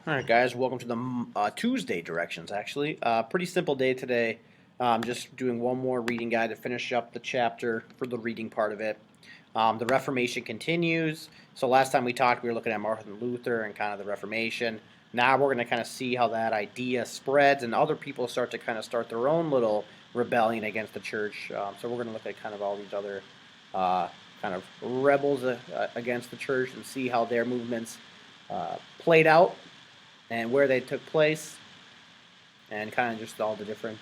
All right, guys, welcome to the Tuesday directions, actually. Pretty simple day today. Just doing one more reading guide to finish up the chapter for the reading part of it. The Reformation continues. So last time we talked, we were looking at Martin Luther and kind of the Reformation. Now we're going to kind of see how that idea spreads and other people start to kind of start their own little rebellion against the church. So we're going to look at kind of all these other uh, kind of rebels against the church and see how their movements played out and where they took place, and kind of just all the different,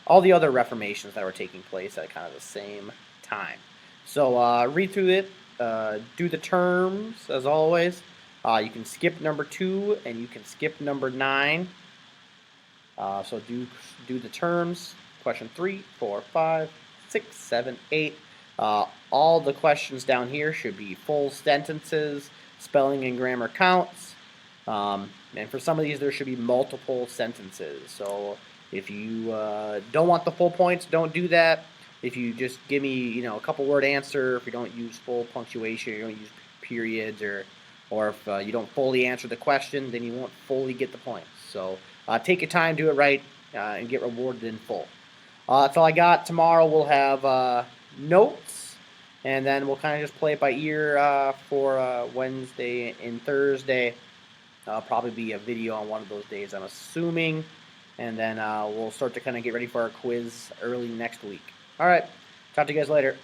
all the other reformations that were taking place at kind of the same time. So read through it, do the terms as always. You can skip number 2 and you can skip number 9. So do the terms. Question 3, 4, 5, 6, 7, 8. All the questions down here should be full sentences, spelling and grammar counts. And for some of these, there should be multiple sentences. So if you don't want the full points, don't do that. If you just give me, a couple word answer, if you don't use full punctuation, you don't use periods, or if you don't fully answer the question, then you won't fully get the points. So take your time, do it right, and get rewarded in full. That's all I got. Tomorrow we'll have notes, and then we'll kind of just play it by ear for Wednesday and Thursday. Probably be a video on one of those days, I'm assuming. And then we'll start to kind of get ready for our quiz early next week. All right. Talk to you guys later.